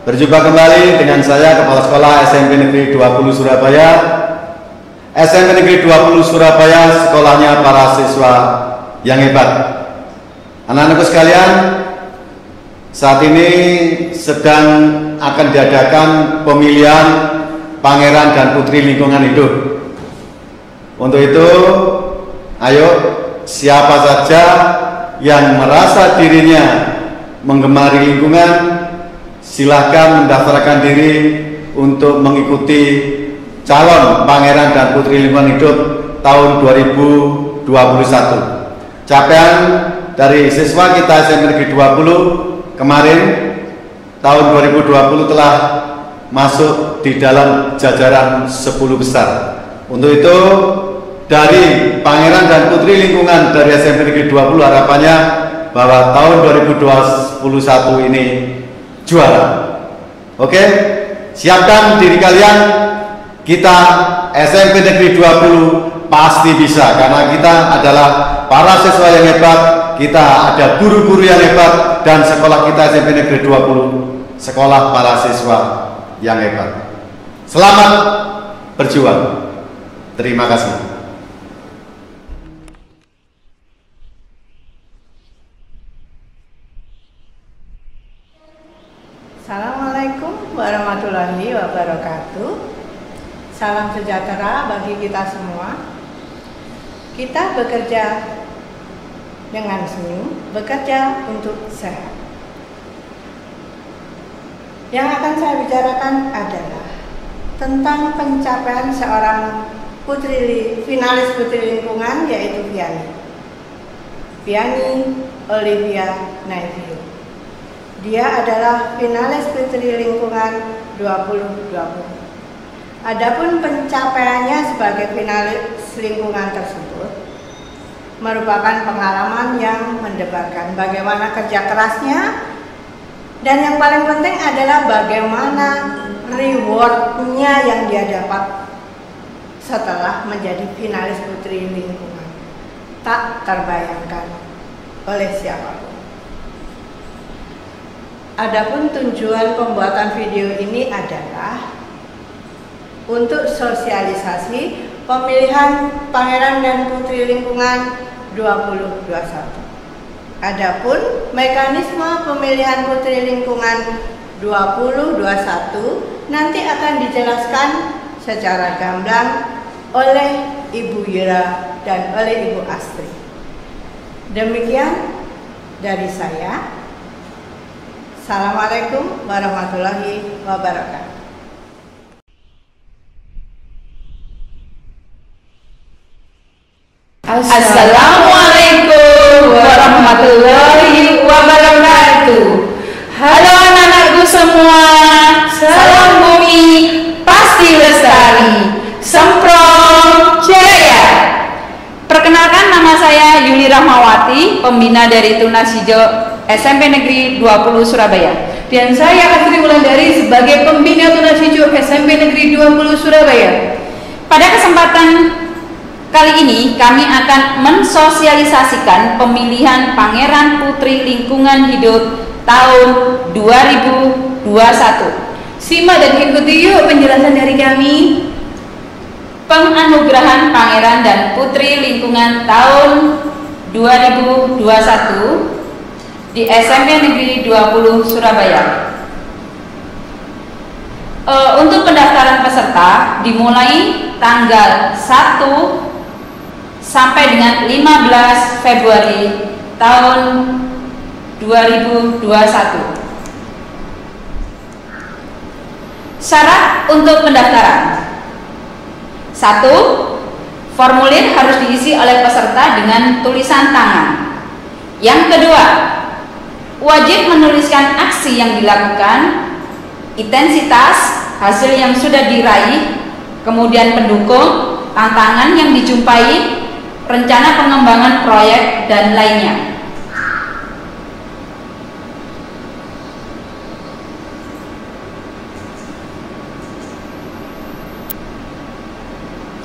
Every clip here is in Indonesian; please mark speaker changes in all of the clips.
Speaker 1: Berjumpa kembali dengan saya, Kepala Sekolah SMP Negeri 20 Surabaya. SMP Negeri 20 Surabaya, sekolahnya para siswa yang hebat. Anak-anakku sekalian, saat ini sedang akan diadakan pemilihan Pangeran dan Putri Lingkungan Hidup. Untuk itu, ayo siapa saja yang merasa dirinya menggemari lingkungan, silahkan mendaftarkan diri untuk mengikuti calon Pangeran dan Putri Lingkungan Hidup tahun 2021. Capaian dari siswa kita SMP Negeri 20 kemarin tahun 2020 telah masuk di dalam jajaran 10 besar. Untuk itu, dari Pangeran dan Putri Lingkungan dari SMP Negeri 20 harapannya bahwa tahun 2021 ini juara. Oke, siapkan diri kalian. Kita SMP Negeri 20 pasti bisa, karena kita adalah para siswa yang hebat, kita ada guru-guru yang hebat, dan sekolah kita SMP Negeri 20 sekolah para siswa yang hebat. Selamat berjuang. Terima kasih.
Speaker 2: Assalamualaikum warahmatullahi wabarakatuh. Salam sejahtera bagi kita semua. Kita bekerja dengan senyum, bekerja untuk sehat. Yang akan saya bicarakan adalah tentang pencapaian seorang finalis Putri Lingkungan, yaitu Viani Olivia Naivio. Dia adalah finalis Putri Lingkungan 2020. Adapun pencapaiannya sebagai finalis lingkungan tersebut merupakan pengalaman yang mendebarkan bagaimana kerja kerasnya, dan yang paling penting adalah bagaimana rewardnya yang dia dapat setelah menjadi finalis Putri Lingkungan. Tak terbayangkan oleh siapapun. Adapun tujuan pembuatan video ini adalah untuk sosialisasi pemilihan Pangeran dan Putri Lingkungan 2021. Adapun mekanisme pemilihan Putri Lingkungan 2021 nanti akan dijelaskan secara gamblang oleh Ibu Yura dan oleh Ibu Astri. Demikian dari saya. Assalamualaikum warahmatullahi wabarakatuh.
Speaker 3: Assalamualaikum warahmatullahi wabarakatuh. Halo anak-anakku semua, salam bumi pasti lestari, Semprong Jaya. Perkenalkan, nama saya Yuli Rahmawati, pembina dari Tunas Hijau SMP Negeri 20 Surabaya. Dan saya Astri Wulandari sebagai pembina Tunas Hijau SMP Negeri 20 Surabaya. Pada kesempatan kali ini kami akan mensosialisasikan pemilihan Pangeran Putri Lingkungan Hidup tahun 2021. Simak dan ikuti yuk penjelasan dari kami. Penganugerahan Pangeran dan Putri Lingkungan tahun 2021 di SMP Negeri 20 Surabaya. Untuk pendaftaran peserta dimulai tanggal 1 sampai dengan 15 Februari tahun 2021. Syarat untuk pendaftaran: 1. Formulir harus diisi oleh peserta dengan tulisan tangan. Yang kedua, wajib menuliskan aksi yang dilakukan, intensitas, hasil yang sudah diraih, kemudian pendukung, tantangan yang dijumpai, rencana pengembangan proyek, dan lainnya.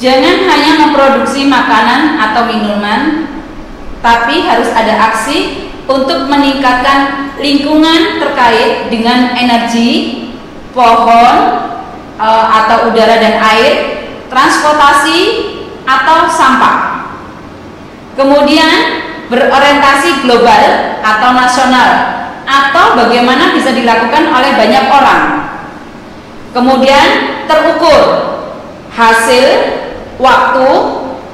Speaker 3: Jangan hanya memproduksi makanan atau minuman, tapi harus ada aksi untuk meningkatkan lingkungan terkait dengan energi, pohon atau udara dan air, transportasi atau sampah. Kemudian berorientasi global atau nasional, atau bagaimana bisa dilakukan oleh banyak orang. Kemudian terukur, hasil, waktu,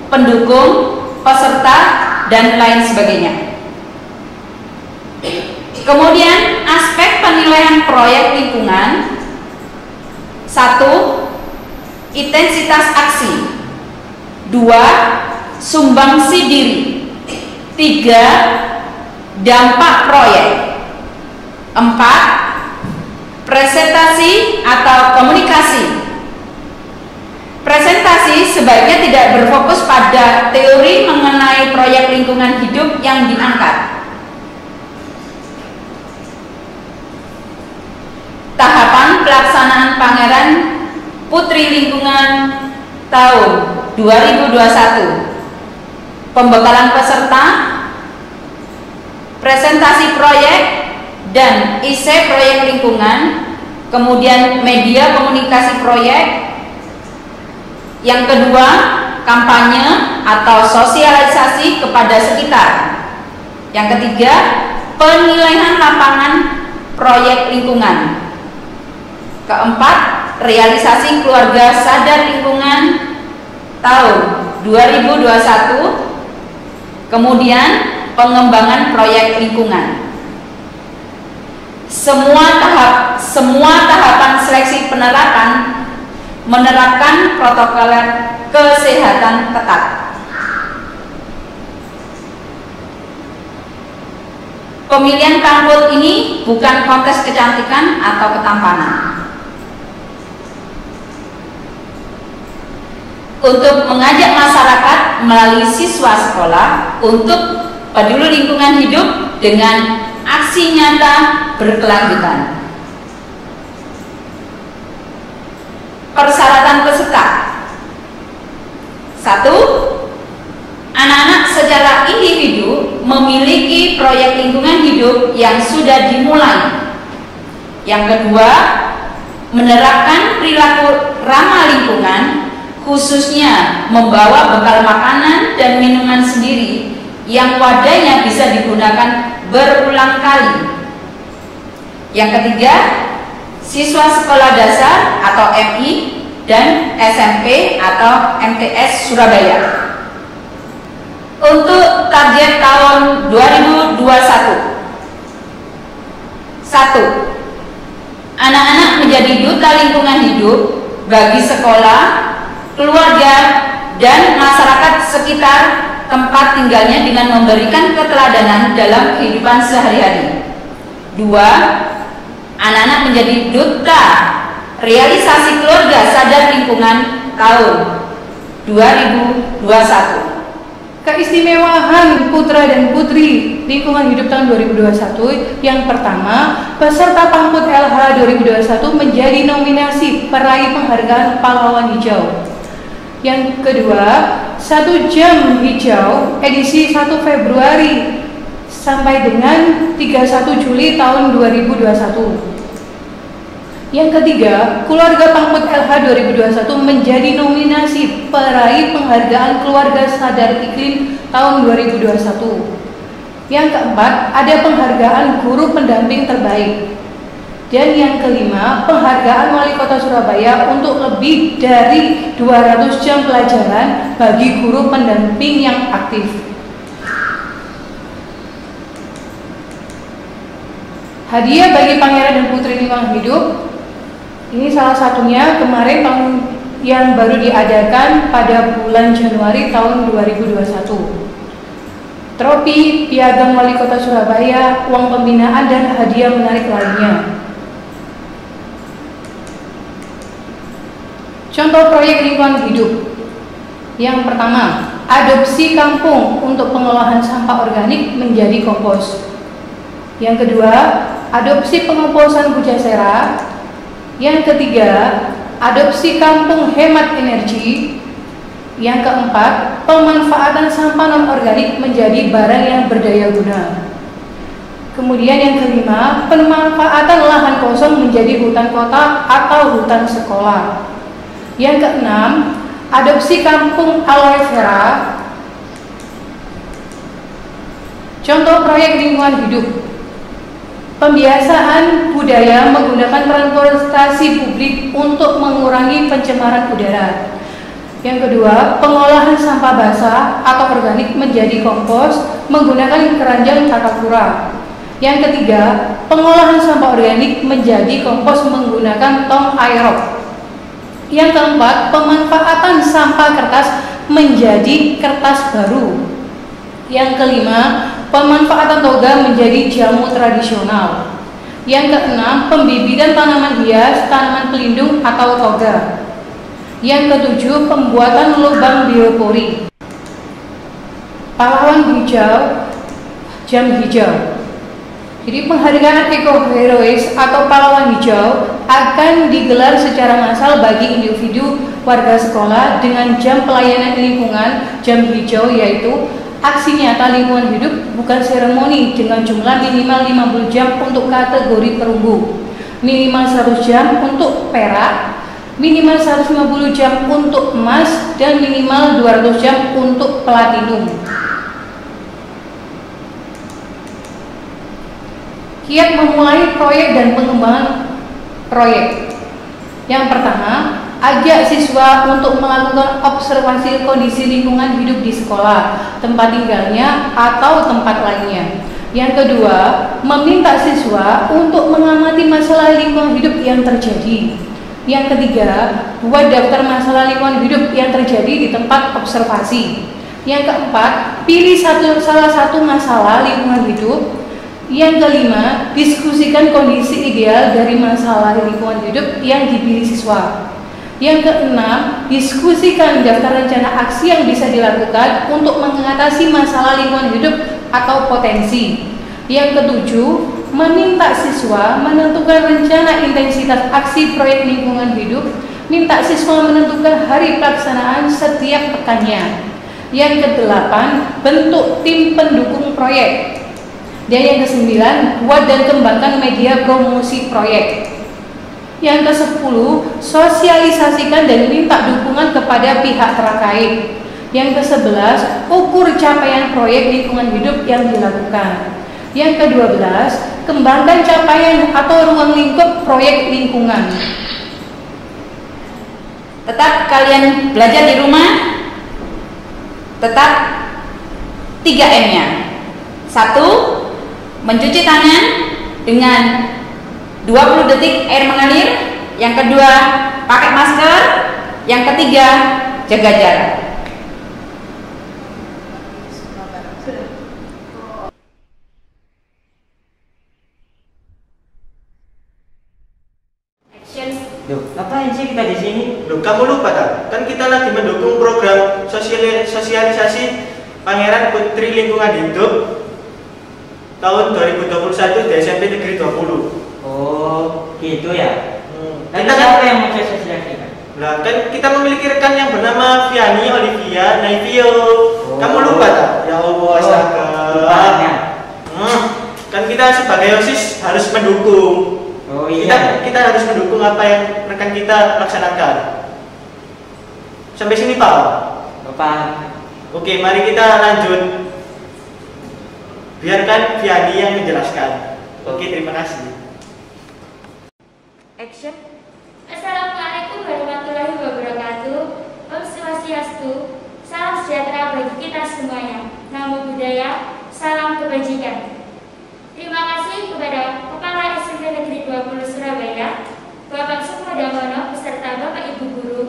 Speaker 3: pendukung, peserta, dan lain sebagainya. Kemudian aspek penilaian proyek lingkungan: 1. Intensitas aksi. 2. Sumbangsi diri. 3. Dampak proyek. 4. Presentasi atau komunikasi. Presentasi sebaiknya tidak berfokus pada teori mengenai proyek lingkungan hidup yang diangkat. Tahapan pelaksanaan Pameran Putri Lingkungan tahun 2021. Pembekalan peserta, presentasi proyek dan esai proyek lingkungan, kemudian media komunikasi proyek. Yang kedua, kampanye atau sosialisasi kepada sekitar. Yang ketiga, penilaian lapangan proyek lingkungan. Keempat, realisasi keluarga sadar lingkungan tahun 2021. Kemudian pengembangan proyek lingkungan. Semua tahapan seleksi penerapan menerapkan protokol kesehatan ketat. Pemilihan Pangput ini bukan kontes kecantikan atau ketampanan. Untuk mengajak masyarakat melalui siswa sekolah untuk peduli lingkungan hidup dengan aksi nyata berkelanjutan. Persyaratan peserta: 1. Anak-anak secara individu memiliki proyek lingkungan hidup yang sudah dimulai. Yang kedua, menerapkan perilaku ramah lingkungan, khususnya membawa bekal makanan dan minuman sendiri yang wadahnya bisa digunakan berulang kali. Yang ketiga, siswa sekolah dasar atau MI dan SMP atau MTS Surabaya. Untuk target tahun 2021: 1. Anak-anak menjadi duta lingkungan hidup bagi sekolah, keluarga, dan masyarakat sekitar tempat tinggalnya dengan memberikan keteladanan dalam kehidupan sehari-hari. 2. Anak-anak menjadi duta realisasi keluarga sadar lingkungan tahun 2021.
Speaker 4: Keistimewaan putra dan putri lingkungan hidup tahun 2021: yang pertama, peserta Pangput LH 2021 menjadi nominasi peraih penghargaan pahlawan hijau. Yang kedua, 1 jam hijau edisi 1 Februari sampai dengan 31 Juli tahun 2021. Yang ketiga, keluarga Pangput LH 2021 menjadi nominasi peraih penghargaan keluarga sadar iklim tahun 2021. Yang keempat, ada penghargaan guru pendamping terbaik. Dan yang kelima, penghargaan Wali Kota Surabaya untuk lebih dari 200 jam pelajaran bagi guru pendamping yang aktif. Hadiah bagi Pangeran dan Putri Lingkungan Hidup ini salah satunya kemarin yang baru diadakan pada bulan Januari tahun 2021. Trofi, piagam Wali Kota Surabaya, uang pembinaan, dan hadiah menarik lainnya. Contoh proyek lingkungan hidup. Yang pertama, adopsi kampung untuk pengolahan sampah organik menjadi kompos. Yang kedua, adopsi pengomposan Bujasera. Yang ketiga, adopsi kampung hemat energi. Yang keempat, pemanfaatan sampah non-organik menjadi barang yang berdaya guna. Kemudian yang kelima, pemanfaatan lahan kosong menjadi hutan kota atau hutan sekolah. Yang keenam, adopsi kampung aloe vera. Contoh proyek lingkungan hidup. Pembiasaan budaya menggunakan transportasi publik untuk mengurangi pencemaran udara. Yang kedua, pengolahan sampah basah atau organik menjadi kompos menggunakan keranjang takakura. Yang ketiga, pengolahan sampah organik menjadi kompos menggunakan tong aerob. Yang keempat, pemanfaatan sampah kertas menjadi kertas baru. Yang kelima, pemanfaatan toga menjadi jamu tradisional. Yang keenam, pembibitan tanaman hias, tanaman pelindung atau toga. Yang ketujuh, pembuatan lubang biopori. Pahlawan hijau, jam hijau. Jadi penghargaan ekoherois atau pahlawan hijau akan digelar secara massal bagi individu warga sekolah dengan jam pelayanan lingkungan jam hijau, yaitu aksi nyata lingkungan hidup bukan seremoni dengan jumlah minimal 50 jam untuk kategori perunggu, minimal 100 jam untuk perak, minimal 150 jam untuk emas, dan minimal 200 jam untuk platinum. Kiat memulai proyek dan pengembangan proyek. Yang pertama, ajak siswa untuk melakukan observasi kondisi lingkungan hidup di sekolah, tempat tinggalnya, atau tempat lainnya. Yang kedua, meminta siswa untuk mengamati masalah lingkungan hidup yang terjadi. Yang ketiga, buat daftar masalah lingkungan hidup yang terjadi di tempat observasi. Yang keempat, pilih salah satu masalah lingkungan hidup. Yang kelima, diskusikan kondisi ideal dari masalah lingkungan hidup yang dipilih siswa. Yang keenam, diskusikan daftar rencana aksi yang bisa dilakukan untuk mengatasi masalah lingkungan hidup atau potensi. Yang ketujuh, meminta siswa menentukan rencana intensitas aksi proyek lingkungan hidup. Minta siswa menentukan hari pelaksanaan setiap pekannya. Yang kedelapan, bentuk tim pendukung proyek. Dan yang kesembilan, buat dan kembangkan media promosi proyek. Yang ke-10, sosialisasikan dan minta dukungan kepada pihak terkait. Yang ke-11, ukur capaian proyek lingkungan hidup yang dilakukan. Yang ke-12, kembangkan capaian atau ruang lingkup proyek lingkungan.
Speaker 3: Tetap kalian belajar di rumah, tetap 3M-nya. 1, mencuci tangan dengan 20 detik air mengalir. Yang kedua, pakai masker. Yang ketiga, jaga jarak. Action.
Speaker 5: Loh, ngapain sih kita di sini?
Speaker 6: Loh, kamu lupa tak? Kan kita lagi mendukung program sosialisasi Pangeran Putri Lingkungan Hidup tahun 2021 di SMP Negeri 20.
Speaker 5: Oh, gitu ya.
Speaker 6: Kita
Speaker 5: Siapa yang mau sosialisasikan?
Speaker 6: Nah, kan kita memiliki rekan yang bernama Viani Olivia Naivio. Kamu lupa tak? Ya Allah, astaga.
Speaker 5: Lupanya.
Speaker 6: Kan kita sebagai OSIS harus mendukung.
Speaker 5: Oh iya.
Speaker 6: Kita harus mendukung apa yang rekan kita laksanakan. Sampai sini Pak?
Speaker 5: Paham.
Speaker 6: Oke, mari kita lanjut. Biarkan Viani yang menjelaskan. Oke, terima kasih.
Speaker 3: Action.
Speaker 7: Assalamualaikum warahmatullahi wabarakatuh. Om Swastiastu. Salam sejahtera bagi kita semuanya. Namo Buddhaya. Salam kebajikan. Terima kasih kepada Kepala SMP Negeri 20 Surabaya, Bapak Sukmodamono beserta Bapak Ibu Guru.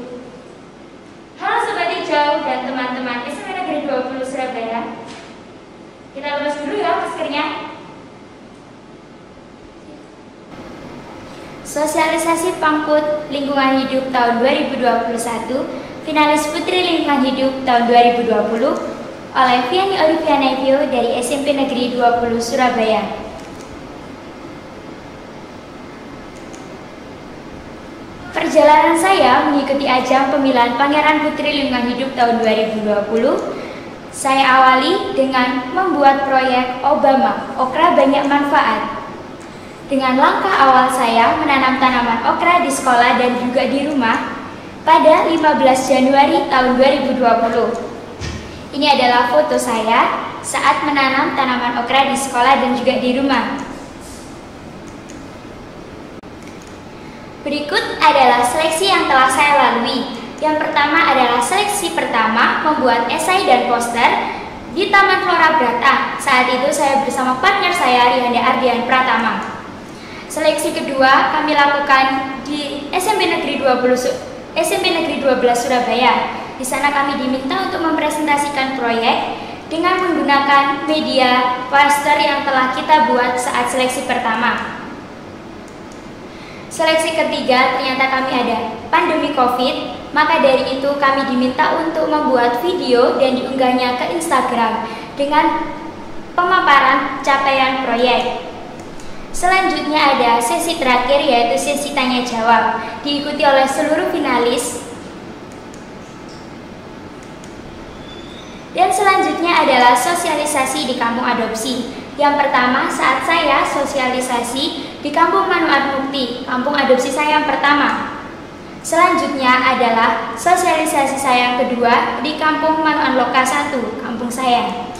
Speaker 7: Halo Sobat Hijau dan teman-teman SMP Negeri 20 Surabaya. Kita lepas dulu ya maskernya. Sosialisasi Pangkut Lingkungan Hidup tahun 2021, finalis Putri Lingkungan Hidup tahun 2020 oleh Viani Olivia Naivio dari SMP Negeri 20 Surabaya. Perjalanan saya mengikuti ajang pemilihan Pangeran Putri Lingkungan Hidup tahun 2020 Saya awali dengan membuat proyek Obama, Okra Banyak Manfaat. Dengan langkah awal saya menanam tanaman okra di sekolah dan juga di rumah pada 15 Januari tahun 2020. Ini adalah foto saya saat menanam tanaman okra di sekolah dan juga di rumah. Berikut adalah seleksi yang telah saya lalui. Yang pertama adalah seleksi pertama membuat esai dan poster di Taman Flora Brata. Saat itu saya bersama partner saya Rihanda Ardian Pratama. Seleksi kedua kami lakukan di SMP Negeri 12 Surabaya. Di sana kami diminta untuk mempresentasikan proyek dengan menggunakan media poster yang telah kita buat saat seleksi pertama. Seleksi ketiga ternyata kami ada pandemi COVID, maka dari itu kami diminta untuk membuat video dan diunggahnya ke Instagram dengan pemaparan capaian proyek. Selanjutnya ada sesi terakhir yaitu sesi tanya jawab, diikuti oleh seluruh finalis. Dan selanjutnya adalah sosialisasi di kampung adopsi. Yang pertama saat saya sosialisasi di kampung Manuat Mukti, kampung adopsi saya yang pertama. Selanjutnya adalah sosialisasi saya yang kedua di kampung Manuan Loka 1, kampung saya.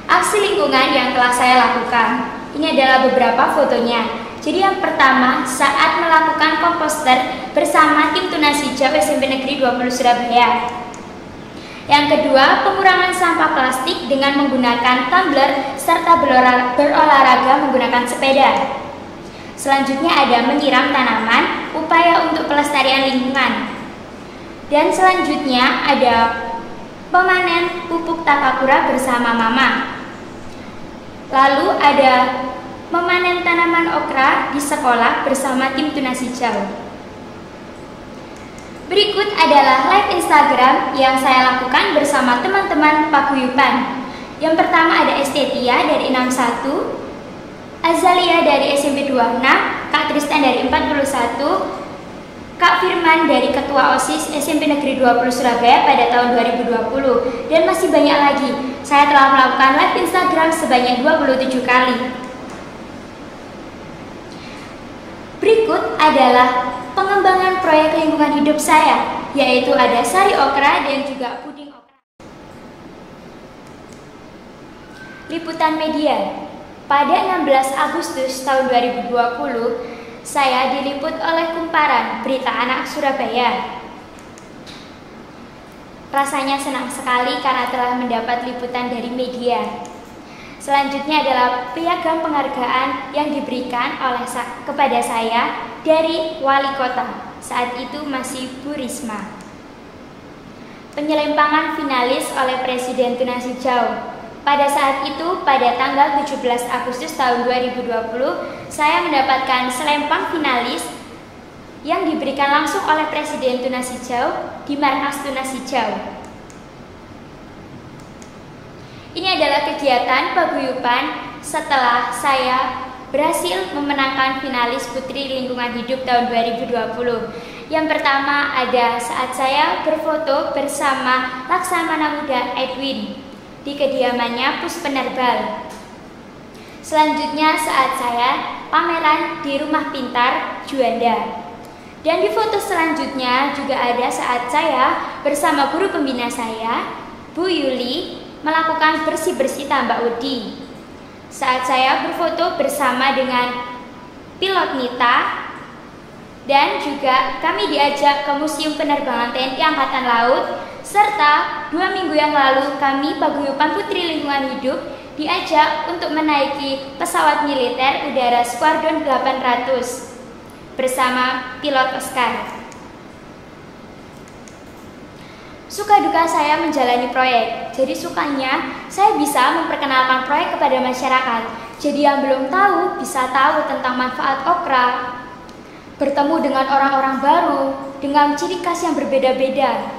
Speaker 7: Aksi lingkungan yang telah saya lakukan, ini adalah beberapa fotonya. Jadi yang pertama saat melakukan komposter bersama tim Tunas Hijau SMP Negeri 20 Surabaya. Yang kedua, pengurangan sampah plastik dengan menggunakan tumbler serta berolahraga menggunakan sepeda. Selanjutnya ada menyiram tanaman, upaya untuk pelestarian lingkungan. Dan selanjutnya ada pemanen pupuk takakura bersama mama. Lalu ada memanen tanaman okra di sekolah bersama tim Tunas Hijau. Berikut adalah live Instagram yang saya lakukan bersama teman-teman paguyuban. Yang pertama ada Estetia dari 61, Azalia dari SMP 26, Kak Tristan dari 41, Kak Firman dari Ketua OSIS SMP Negeri 20 Surabaya pada tahun 2020. Dan masih banyak lagi. Saya telah melakukan live Instagram sebanyak 27 kali. Berikut adalah pengembangan proyek lingkungan hidup saya, yaitu ada sari okra dan juga puding okra. Liputan media. Pada 16 Agustus tahun 2020, saya diliput oleh Kumparan Berita Anak Surabaya. Rasanya senang sekali karena telah mendapat liputan dari media. Selanjutnya adalah piagam penghargaan yang diberikan kepada saya dari Wali Kota, saat itu masih Bu Risma. Penyelempangan finalis oleh Presiden Tunas Hijau. Pada saat itu, pada tanggal 17 Agustus tahun 2020, saya mendapatkan selempang finalis yang diberikan langsung oleh Presiden Tunas Hijau di Markas Tunas Hijau. Ini adalah kegiatan paguyuban setelah saya berhasil memenangkan finalis Putri Lingkungan Hidup tahun 2020. Yang pertama ada saat saya berfoto bersama Laksamana Muda Edwin di kediamannya Puspenerbal. Selanjutnya saat saya pameran di Rumah Pintar Juanda. Dan di foto selanjutnya juga ada saat saya bersama guru pembina saya, Bu Yuli, melakukan bersih-bersih tambak Udi. Saat saya berfoto bersama dengan pilot Nita, dan juga kami diajak ke Museum Penerbangan TNI Angkatan Laut, serta 2 minggu yang lalu kami paguyuban Putri Lingkungan Hidup diajak untuk menaiki pesawat militer udara Skuadron 800 bersama pilot Oscar. Suka duka saya menjalani proyek. Jadi sukanya saya bisa memperkenalkan proyek kepada masyarakat. Jadi yang belum tahu bisa tahu tentang manfaat okra, bertemu dengan orang-orang baru dengan ciri khas yang berbeda-beda,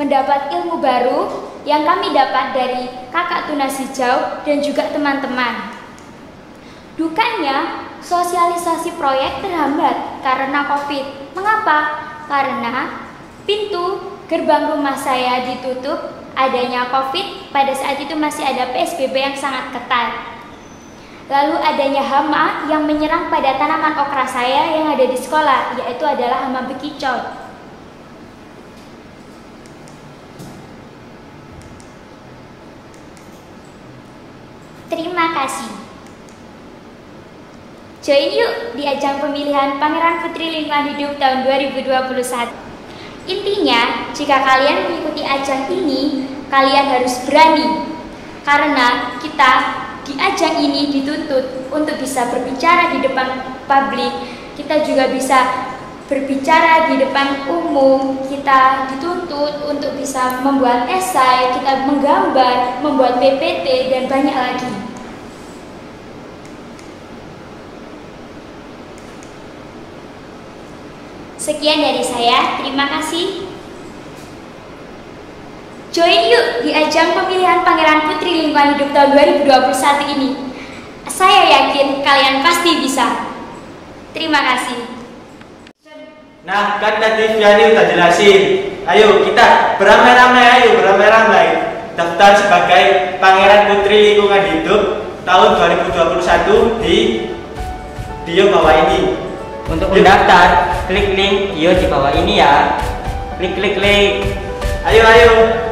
Speaker 7: mendapat ilmu baru yang kami dapat dari kakak Tunas Hijau dan juga teman-teman. Dukanya sosialisasi proyek terhambat karena COVID. Mengapa? Karena pintu gerbang rumah saya ditutup adanya COVID. Pada saat itu masih ada PSBB yang sangat ketat. Lalu adanya hama yang menyerang pada tanaman okra saya yang ada di sekolah, yaitu adalah hama bekicot. Terima kasih. Join yuk di ajang pemilihan Pangeran Putri Lingkungan Hidup tahun 2021. Intinya, jika kalian mengikuti ajang ini, kalian harus berani. Karena kita di ajang ini dituntut untuk bisa berbicara di depan publik. Kita juga bisa berbicara di depan umum. Kita dituntut untuk bisa membuat esai, kita menggambar, membuat PPT, dan banyak lagi. Sekian dari saya, terima kasih. Join yuk di ajang pemilihan Pangeran Putri Lingkungan Hidup tahun 2021 ini. Saya yakin kalian pasti bisa. Terima kasih.
Speaker 6: Nah, kan tadi Vianney udah jelasin. Ayo kita beramai-ramai, daftar sebagai Pangeran Putri Lingkungan Hidup tahun 2021 di bio bawah ini.
Speaker 5: Untuk mendaftar, klik link bio di bawah ini ya. Klik.
Speaker 6: Ayo.